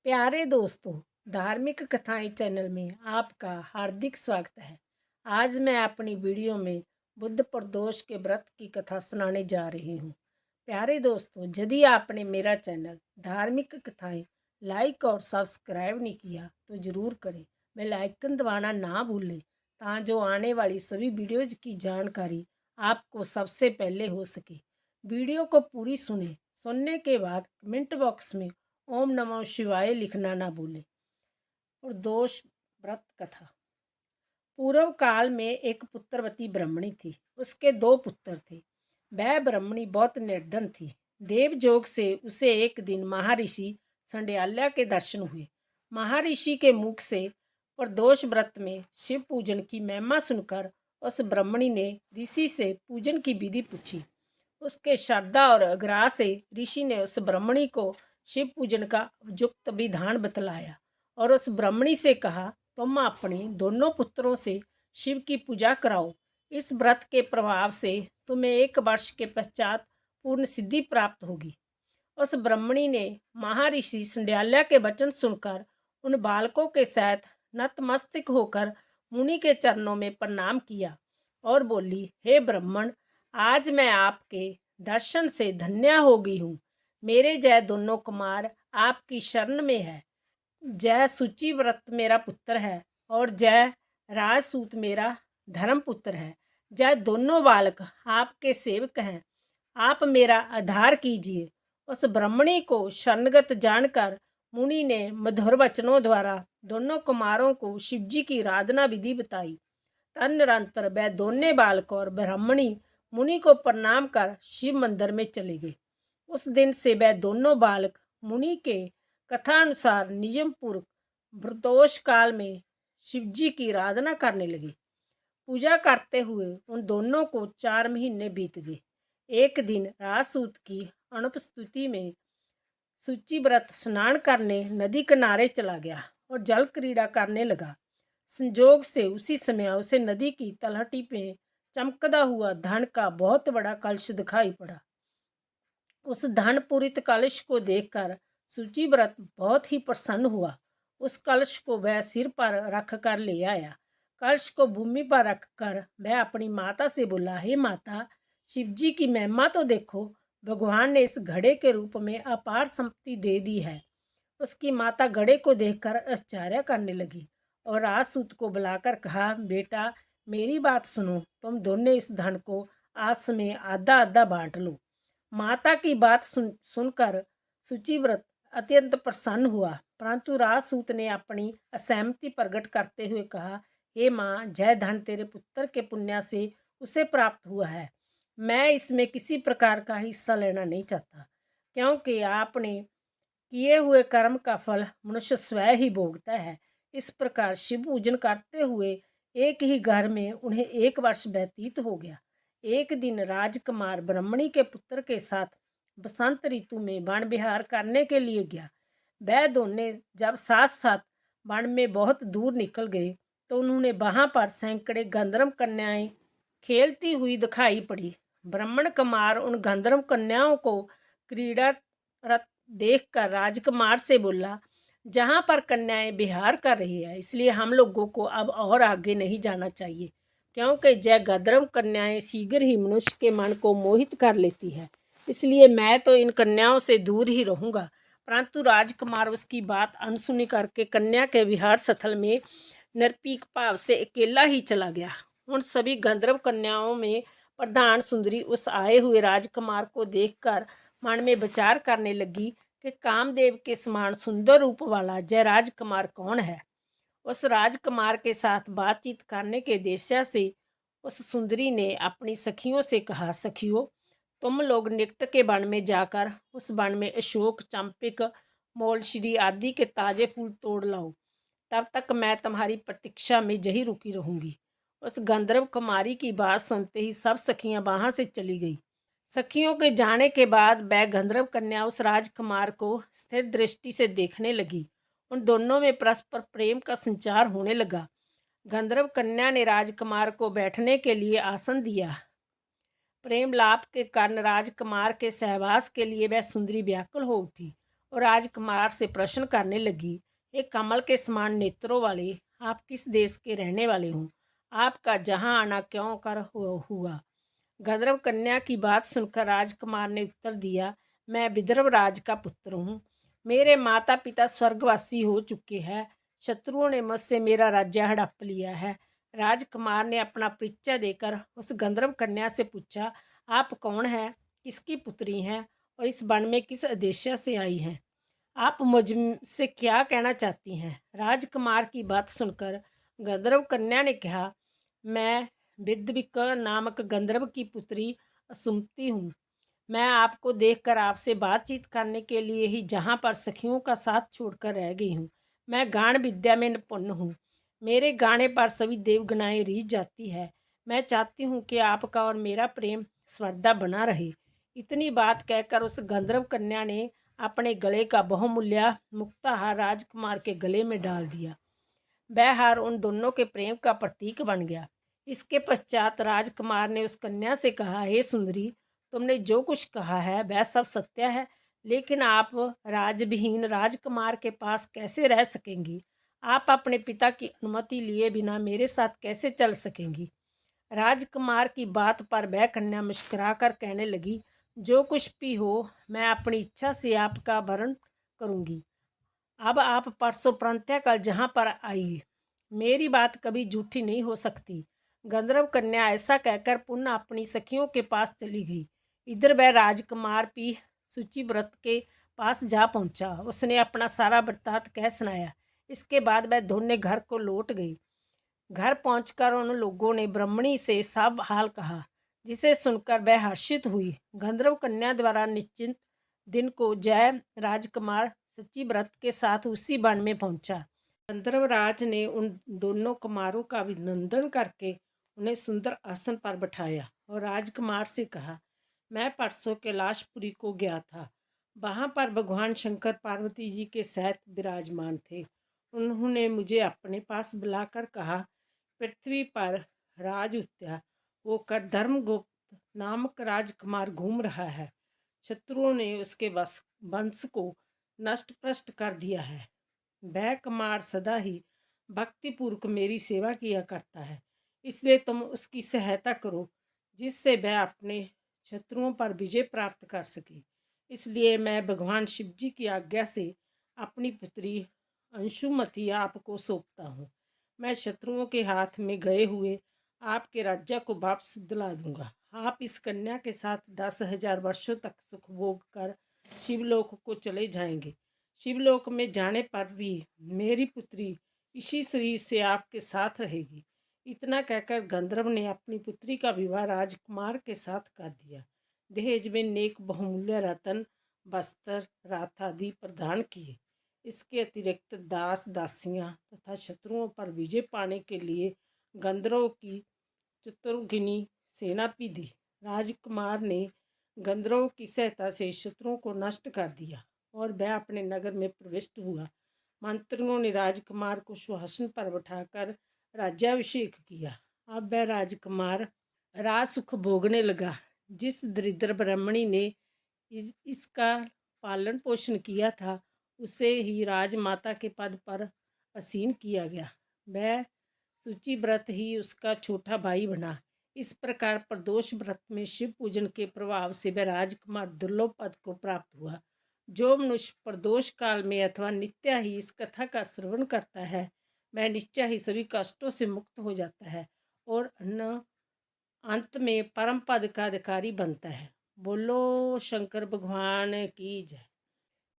प्यारे दोस्तों, धार्मिक कथाएं चैनल में आपका हार्दिक स्वागत है। आज मैं अपनी वीडियो में बुद्ध प्रदोष के व्रत की कथा सुनाने जा रही हूँ। प्यारे दोस्तों, यदि आपने मेरा चैनल धार्मिक कथाएं लाइक और सब्सक्राइब नहीं किया तो ज़रूर करें। बेल आइकन दबाना ना भूलें ताकि आने वाली सभी वीडियोज की जानकारी आपको सबसे पहले हो सके। वीडियो को पूरी सुने। सुनने के बाद कमेंट बॉक्स में ओम नमः शिवाय लिखना ना भूलें। और दोष व्रत कथा। पूर्व काल में एक पुत्रवती ब्राह्मणी थी। उसके दो पुत्र थे। वह ब्राह्मणी बहुत निर्धन थी। देवयोग से उसे एक दिन महर्षि संड्याल्या के दर्शन हुए। महर्षि के मुख से प्रदोष व्रत में शिव पूजन की महिमा सुनकर उस ब्राह्मणी ने ऋषि से पूजन की विधि पूछी। उसके श्रद्धा और आग्रह से ऋषि ने उस ब्राह्मणी को शिव पूजन का उपयुक्त विधान बतलाया और उस ब्राह्मणी से कहा, तुम अपने दोनों पुत्रों से शिव की पूजा कराओ। इस व्रत के प्रभाव से तुम्हें 1 वर्ष के पश्चात पूर्ण सिद्धि प्राप्त होगी। उस ब्राह्मणी ने महर्षि संड्याल्या के वचन सुनकर उन बालकों के साथ नतमस्तक होकर मुनि के चरणों में प्रणाम किया और बोली, हे ब्राह्मण, आज मैं आपके दर्शन से धन्य हो गई हूँ। मेरे जय दोनों कुमार आपकी शरण में है। जय सूचिव्रत मेरा पुत्र है और जय राजसूत मेरा धर्मपुत्र है। जय दोनों बालक आपके सेवक हैं। आप मेरा आधार कीजिए। उस ब्राह्मणी को शरणगत जानकर मुनि ने मधुर वचनों द्वारा दोनों कुमारों को शिवजी की आराधना विधि बताई। तदनंतर वह दोनों बालक और ब्राह्मणी मुनि को प्रणाम कर शिव मंदिर में चले गए। उस दिन से वह दोनों बालक मुनि के कथानुसार नियम पूर्वक प्रदोष काल में शिवजी की आराधना करने लगे। पूजा करते हुए उन दोनों को 4 महीने बीत गए। एक दिन राजसूत की अनुपस्थिति में सूचिव्रत स्नान करने नदी किनारे चला गया और जल क्रीड़ा करने लगा। संजोग से उसी समय उसे नदी की तलहटी में चमकता हुआ धन का बहुत बड़ा कलश दिखाई पड़ा। उस धन पूरित कलश को देखकर सूचिव्रत बहुत ही प्रसन्न हुआ। उस कलश को वह सिर पर रख कर ले आया। कलश को भूमि पर रखकर वह अपनी माता से बोला, हे माता, शिवजी की महिमा तो देखो। भगवान ने इस घड़े के रूप में अपार संपत्ति दे दी है। उसकी माता घड़े को देखकर आश्चर्य करने लगी और राजसूत को बुलाकर कहा, बेटा, मेरी बात सुनो। तुम दोनों इस धन को आपस में आधा आधा बांट लो। माता की बात सुनकर सूचिव्रत अत्यंत प्रसन्न हुआ, परंतु राजसूत ने अपनी असहमति प्रकट करते हुए कहा, हे माँ, जय धन तेरे पुत्र के पुण्य से उसे प्राप्त हुआ है। मैं इसमें किसी प्रकार का हिस्सा लेना नहीं चाहता, क्योंकि आपने किए हुए कर्म का फल मनुष्य स्वयं ही भोगता है। इस प्रकार शिव पूजन करते हुए एक ही घर में उन्हें 1 वर्ष व्यतीत हो गया। एक दिन राजकुमार ब्राह्मणी के पुत्र के साथ बसंत ऋतु में वन विहार करने के लिए गया। वह दोनों जब साथ साथ वन में बहुत दूर निकल गए तो उन्होंने वहां पर सैकड़े गंधर्व कन्याएं खेलती हुई दिखाई पड़ी। ब्राह्मण कुमार उन गंधर्व कन्याओं को क्रीड़ारत देखकर राजकुमार से बोला, जहाँ पर कन्याएं विहार कर रही है, इसलिए हम लोगों को अब और आगे नहीं जाना चाहिए, क्योंकि जय गंधर्व कन्याएं शीघ्र ही मनुष्य के मन को मोहित कर लेती है। इसलिए मैं तो इन कन्याओं से दूर ही रहूँगा। परंतु राजकुमार उसकी बात अनसुनी करके कन्या के विहार स्थल में निर्भीक भाव से अकेला ही चला गया। उन सभी गंधर्व कन्याओं में प्रधान सुंदरी उस आए हुए राजकुमार को देखकर मन में विचार करने लगी कि कामदेव के समान सुंदर रूप वाला जय राजकुमार कौन है। उस राजकुमार के साथ बातचीत करने के उद्देश्य से उस सुंदरी ने अपनी सखियों से कहा, सखियों, तुम लोग निकट के वन में जाकर उस वन में अशोक, चंपक, मोलश्री आदि के ताजे फूल तोड़ लाओ। तब तक मैं तुम्हारी प्रतीक्षा में यही रुकी रहूंगी। उस गंधर्व कुमारी की बात सुनते ही सब सखियां वहां से चली गई। सखियों के जाने के बाद वह गंधर्व कन्या उस राजकुमार को स्थिर दृष्टि से देखने लगी। उन दोनों में परस्पर प्रेम का संचार होने लगा। गंधर्व कन्या ने राजकुमार को बैठने के लिए आसन दिया। प्रेम लाभ के कारण राजकुमार के सहवास के लिए वह सुंदरी व्याकुल हो उठी और राजकुमार से प्रश्न करने लगी, हे कमल के समान नेत्रों वाले, आप किस देश के रहने वाले हो? आपका जहाँ आना क्यों कर हुआ? गंधर्व कन्या की बात सुनकर राजकुमार ने उत्तर दिया, मैं विदर्भ राज का पुत्र हूँ। मेरे माता पिता स्वर्गवासी हो चुके हैं। शत्रुओं ने मुझसे मेरा राज्य हड़प लिया है। राजकुमार ने अपना परिचय देकर उस गंधर्व कन्या से पूछा, आप कौन हैं, किसकी पुत्री हैं और इस वन में किस उद्देश्य से आई हैं? आप मुझसे क्या कहना चाहती हैं? राजकुमार की बात सुनकर गंधर्व कन्या ने कहा, मैं विद्विक नामक गंधर्व की पुत्री सुमति हूँ। मैं आपको देखकर आपसे बातचीत करने के लिए ही जहाँ पर सखियों का साथ छोड़कर रह गई हूँ। मैं गान विद्या में निपुण हूँ। मेरे गाने पर सभी देवगनाएं रीझ जाती है। मैं चाहती हूँ कि आपका और मेरा प्रेम सर्वदा बना रहे। इतनी बात कहकर उस गंधर्व कन्या ने अपने गले का बहुमूल्य मुक्ताहार राजकुमार के गले में डाल दिया। वह हार उन दोनों के प्रेम का प्रतीक बन गया। इसके पश्चात राजकुमार ने उस कन्या से कहा, हे सुंदरी, तुमने जो कुछ कहा है वह सब सत्य है, लेकिन आप राजविहीन राजकुमार के पास कैसे रह सकेंगी? आप अपने पिता की अनुमति लिए बिना मेरे साथ कैसे चल सकेंगी? राजकुमार की बात पर वह कन्या मुस्कुराकर कहने लगी, जो कुछ भी हो, मैं अपनी इच्छा से आपका वरण करूंगी। अब आप परसों प्रातःकाल जहाँ पर आई, मेरी बात कभी झूठी नहीं हो सकती। गंधर्व कन्या ऐसा कहकर पुनः अपनी सखियों के पास चली गई। इधर वह राजकुमार भी शुचिव्रत के पास जा पहुंचा। उसने अपना सारा वृत्तांत कह सुनाया। इसके बाद वह दोनों घर को लौट गई। घर पहुंचकर उन लोगों ने ब्रह्मणी से सब हाल कहा, जिसे सुनकर वह हर्षित हुई। गंधर्व कन्या द्वारा निश्चित दिन को जय राजकुमार शुचिव्रत के साथ उसी वन में पहुंचा। गंधर्वराज ने उन दोनों कुमारों का अभिनंदन करके उन्हें सुंदर आसन पर बैठाया और राजकुमार से कहा, मैं परसों कैलाशपुरी को गया था। वहाँ पर भगवान शंकर पार्वती जी के सहित विराजमान थे। उन्होंने मुझे अपने पास बुलाकर कहा, पृथ्वी पर राज उत्या होकर धर्मगुप्त नामक राजकुमार घूम रहा है। शत्रुओं ने उसके वंश को नष्ट भ्रष्ट कर दिया है। वह कुमार सदा ही भक्तिपूर्वक मेरी सेवा किया करता है, इसलिए तुम उसकी सहायता करो, जिससे वह अपने शत्रुओं पर विजय प्राप्त कर सके। इसलिए मैं भगवान शिव जी की आज्ञा से अपनी पुत्री अंशुमती आपको सौंपता हूँ। मैं शत्रुओं के हाथ में गए हुए आपके राज्य को वापस दिला दूंगा। आप इस कन्या के साथ 10,000 वर्षों तक सुख भोग कर शिवलोक को चले जाएंगे। शिवलोक में जाने पर भी मेरी पुत्री इसी शरीर से आपके साथ रहेगी। इतना कहकर गंधर्व ने अपनी पुत्री का विवाह राजकुमार के साथ कर दिया। दहेज में नेक बहुमूल्य रत्न, वस्त्र, रथ आदि प्रदान किए। इसके अतिरिक्त दास दासियां तथा शत्रुओं पर विजय पाने के लिए गंधर्वों की चतुर्गिनी सेना भी दी। राजकुमार ने गंधर्वों की सहायता से शत्रुओं को नष्ट कर दिया और वह अपने नगर में प्रविष्ट हुआ। मंत्रियों ने राजकुमार को सिंहासन पर बैठाकर राज्याभिषेक किया। अब वह राजकुमार राज सुख भोगने लगा। जिस दरिद्र ब्राह्मणी ने इसका पालन पोषण किया था, उसे ही राजमाता के पद पर आसीन किया गया। वह शुचिव्रत ही उसका छोटा भाई बना। इस प्रकार प्रदोष व्रत में शिव पूजन के प्रभाव से वह राजकुमार दुर्लभ पद को प्राप्त हुआ। जो मनुष्य प्रदोष काल में अथवा नित्य ही इस कथा का श्रवण करता है, वह निश्चय ही सभी कष्टों से मुक्त हो जाता है और अंत में परम पद का अधिकारी बनता है। बोलो शंकर भगवान की जय।